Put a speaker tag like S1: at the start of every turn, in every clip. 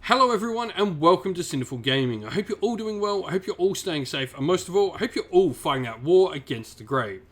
S1: Hello everyone and welcome to Sinful Gaming. I hope you're all doing well, I hope you're all staying safe, and most of all, I hope you're all fighting that war against the grey.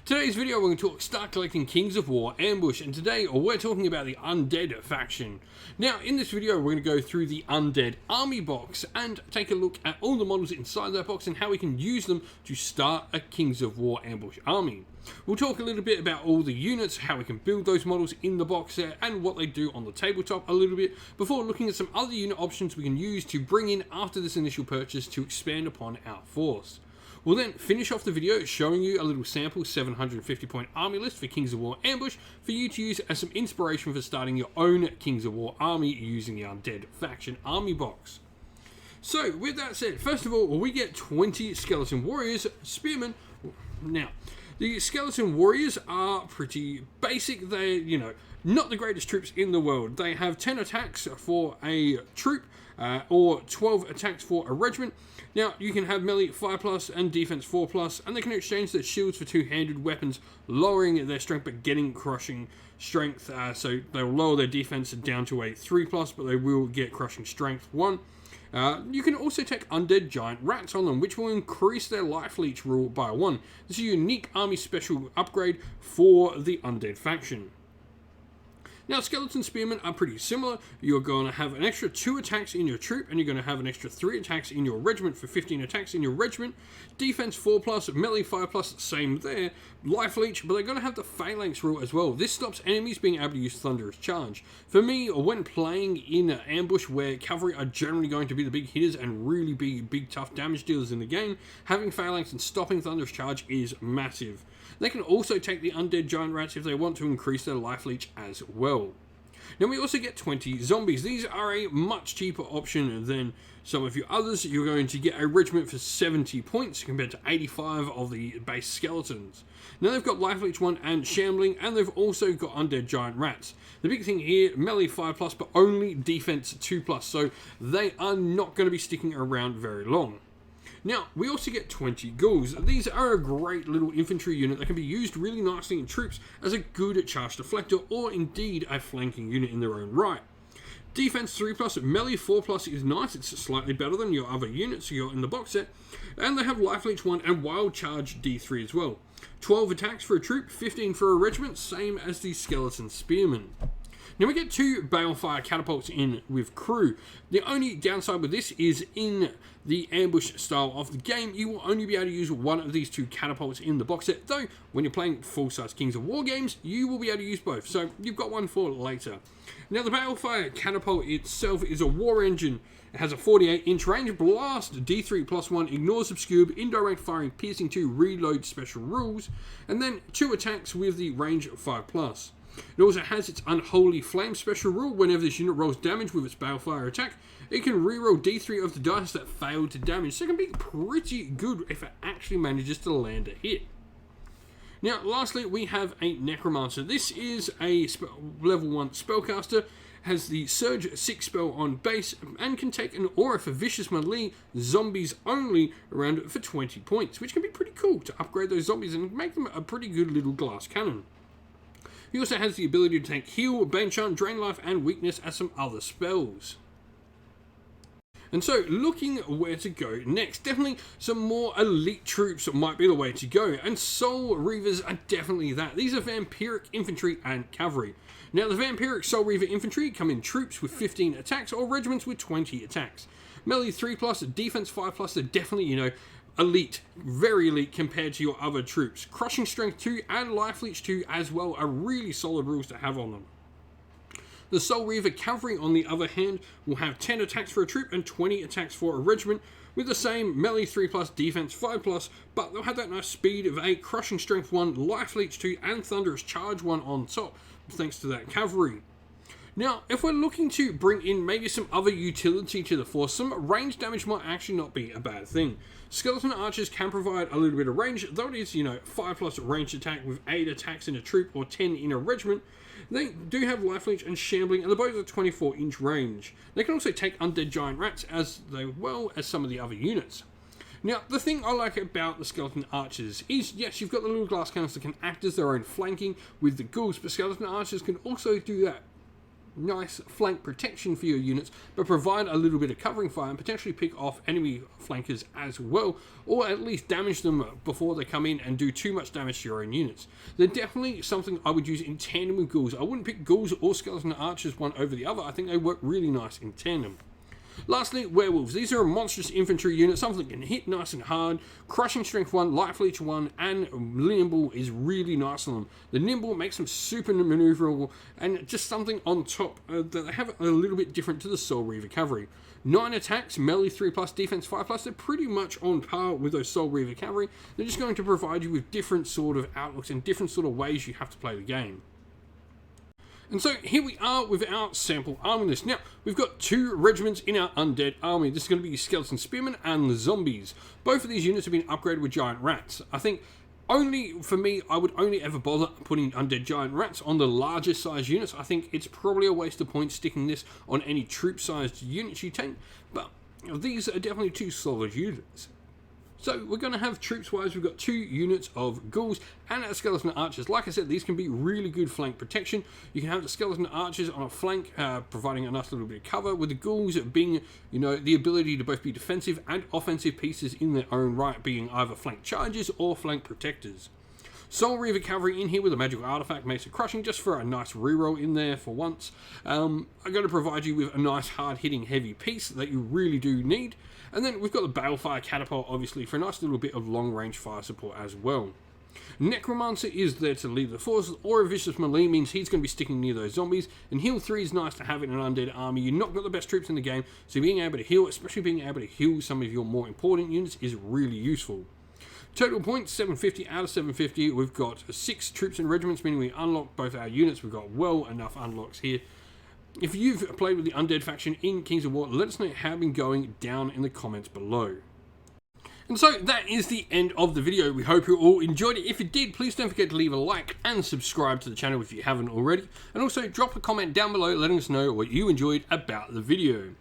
S1: Today's video we're going to talk Start Collecting Kings of War Ambush, and today we're talking about the Undead faction. Now in this video we're going to go through the Undead army box and take a look at all the models inside that box and how we can use them to start a Kings of War Ambush army. We'll talk a little bit about all the units, how we can build those models in the box set, and what they do on the tabletop a little bit, before looking at some other unit options we can use to bring in after this initial purchase to expand upon our force. We'll then finish off the video showing you a little sample 750 point army list for Kings of War Ambush for you to use as some inspiration for starting your own Kings of War army using the Undead faction army box. So with that said, first of all, we get 20 Skeleton Warriors, Spearmen. Now, the Skeleton Warriors are pretty basic. They're, not the greatest troops in the world. They have 10 attacks for a troop, or 12 attacks for a regiment. Now, you can have melee 5+, and defense 4+, and they can exchange their shields for two-handed weapons, lowering their strength but getting crushing strength. So they'll lower their defense down to a 3+, but they will get crushing strength 1. You can also take Undead Giant Rats on them, which will increase their Life Leech rule by 1. This is a unique army special upgrade for the Undead faction. Now, Skeleton Spearmen are pretty similar. You're going to have an extra 2 attacks in your troop, and you're going to have an extra 3 attacks in your regiment for 15 attacks in your regiment. Defense 4+, melee 5+, same there. Life Leech, but they're going to have the Phalanx rule as well. This stops enemies being able to use Thunderous Charge. For me, when playing in Ambush, where cavalry are generally going to be the big hitters and really be big tough damage dealers in the game, having Phalanx and stopping Thunderous Charge is massive. They can also take the Undead Giant Rats if they want to increase their Life Leech as well. Now we also get 20 Zombies. These are a much cheaper option than some of your others. You're going to get a regiment for 70 points compared to 85 of the base Skeletons. Now they've got Life Leech 1 and Shambling, and they've also got Undead Giant Rats. The big thing here, melee 5+, but only defense 2+, so they are not going to be sticking around very long. Now, we also get 20 Ghouls. These are a great little infantry unit that can be used really nicely in troops as a good charge deflector, or indeed a flanking unit in their own right. Defense 3+, melee 4+ is nice. It's slightly better than your other units you're in the box set. And they have Life Leech 1 and Wild Charge D3 as well. 12 attacks for a troop, 15 for a regiment, same as the Skeleton Spearmen. Now we get 2 Balefire Catapults in with crew. The only downside with this is in the ambush style of the game, you will only be able to use one of these 2 catapults in the box set, though when you're playing full-size Kings of War games, you will be able to use both, so you've got one for later. Now the Balefire Catapult itself is a war engine. It has a 48-inch range, blast, D3+1, ignores obscure, indirect firing, piercing 2, reload special rules, and then 2 attacks with the range of 5+. It also has its Unholy Flame special rule. Whenever this unit rolls damage with its Balefire attack, it can reroll D3 of the dice that failed to damage, so it can be pretty good if it actually manages to land a hit. Now, lastly, we have a Necromancer. This is a level 1 spellcaster, has the Surge 6 spell on base, and can take an aura for Vicious Melee, zombies only, around for 20 points, which can be pretty cool to upgrade those zombies and make them a pretty good little glass cannon. He also has the ability to take Heal, Bane Chant, Drain Life, and Weakness as some other spells. And so, looking where to go next, definitely some more elite troops might be the way to go, and Soul Reavers are definitely that. These are Vampiric Infantry and Cavalry. Now, the Vampiric Soul Reaver Infantry come in troops with 15 attacks, or regiments with 20 attacks. Melee 3+, defense 5+, they're definitely, elite, very elite compared to your other troops. Crushing Strength 2 and Life Leech 2 as well are really solid rules to have on them. The Soul Reaver Cavalry, on the other hand, will have 10 attacks for a troop and 20 attacks for a regiment, with the same melee 3+, defense 5+, but they'll have that nice speed of 8, Crushing Strength 1, Life Leech 2, and Thunderous Charge 1 on top, thanks to that cavalry. Now, if we're looking to bring in maybe some other utility to the force, some range damage might actually not be a bad thing. Skeleton Archers can provide a little bit of range, though it is, 5+ range attack with 8 attacks in a troop or 10 in a regiment. They do have Life Leech and Shambling, and they're both at 24-inch range. They can also take Undead Giant Rats as well as some of the other units. Now, the thing I like about the Skeleton Archers is, yes, you've got the little glass cannons that can act as their own flanking with the ghouls, but Skeleton Archers can also do that nice flank protection for your units, but provide a little bit of covering fire and potentially pick off enemy flankers as well, or at least damage them before they come in and do too much damage to your own units. They're definitely something I would use in tandem with ghouls. I wouldn't pick ghouls or skeleton archers one over the other. I think they work really nice in tandem. Lastly, werewolves. These are a monstrous infantry unit, something that can hit nice and hard, crushing strength 1, life leech 1, and nimble is really nice on them. The nimble makes them super maneuverable, and just something on top that they have a little bit different to the Soul Reaver Cavalry. 9 attacks, melee 3+, defense 5+, they're pretty much on par with those Soul Reaver Cavalry. They're just going to provide you with different sort of outlooks and different sort of ways you have to play the game. And so here we are with our sample army list. Now, we've got 2 regiments in our undead army. This is going to be skeleton spearmen and the zombies. Both of these units have been upgraded with giant rats. I think for me, I would only ever bother putting undead giant rats on the larger size units. I think it's probably a waste of points sticking this on any troop-sized units you take, but these are definitely 2 solid units. So we're going to have troops-wise, we've got 2 units of ghouls and a skeleton archers. Like I said, these can be really good flank protection. You can have the skeleton archers on a flank, providing a nice little bit of cover, with the ghouls being, the ability to both be defensive and offensive pieces in their own right, being either flank chargers or flank protectors. Soul Reaver Cavalry in here with a magical artifact makes it crushing, just for a nice reroll in there for once. I'm going to provide you with a nice hard-hitting heavy piece that you really do need. And then we've got the Balefire Catapult, obviously, for a nice little bit of long-range fire support as well. Necromancer is there to lead the forces, or a Vicious Melee means he's going to be sticking near those zombies, and Heal 3 is nice to have in an undead army. You're not got the best troops in the game, so being able to heal, especially being able to heal some of your more important units, is really useful. Total points, 750 out of 750. We've got 6 troops and regiments, meaning we unlocked both our units. We've got well enough unlocks here. If you've played with the Undead faction in Kings of War, let us know how it's been going down in the comments below. And so that is the end of the video. We hope you all enjoyed it. If you did, please don't forget to leave a like and subscribe to the channel if you haven't already. And also drop a comment down below letting us know what you enjoyed about the video.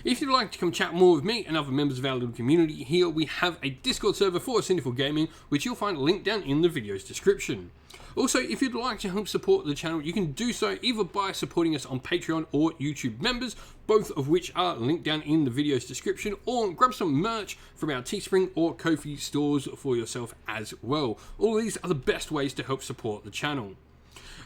S1: If you'd like to come chat more with me and other members of our little community here, we have a Discord server for Sinful Gaming, which you'll find linked down in the video's description. Also, if you'd like to help support the channel, you can do so either by supporting us on Patreon or YouTube members, both of which are linked down in the video's description, or grab some merch from our Teespring or Ko-fi stores for yourself as well. All these are the best ways to help support the channel.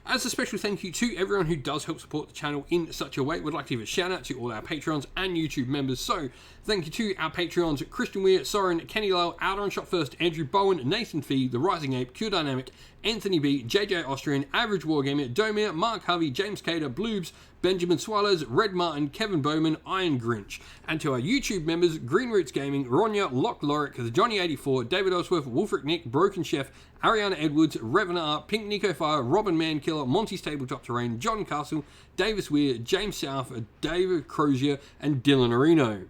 S1: As a special thank you to everyone who does help support the channel in such a way, we'd like to give a shout out to all our Patrons and YouTube members. So, thank you to our Patrons, Christian Weir, Soren, Kenny Lyle, Outer Shot First, Andrew Bowen, Nathan Fee, The Rising Ape, Q Dynamic, Anthony B, JJ Austrian, Average Wargamer, Domir, Mark Harvey, James Cater, Bloobs, Benjamin Swallows, Red Martin, Kevin Bowman, Iron Grinch. And to our YouTube members, Green Roots Gaming, Ronya, Lock Lorick, The Johnny84, David Ellsworth, Wolfric Nick, Broken Chef, Ariana Edwards, Revenar, Pink Nico Fire, Robin Mankiller, Monty's Tabletop Terrain, John Castle, Davis Weir, James South, David Crozier, and Dylan Areno.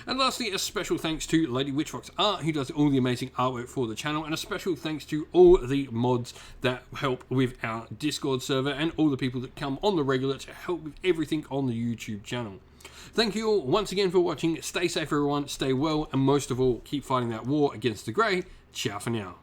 S1: And lastly, a special thanks to Lady Witchfox Art, who does all the amazing artwork for the channel, and a special thanks to all the mods that help with our Discord server and all the people that come on the regular to help with everything on the YouTube channel. Thank you all once again for watching. Stay safe everyone, stay well, and most of all, keep fighting that war against the grey. Ciao for now.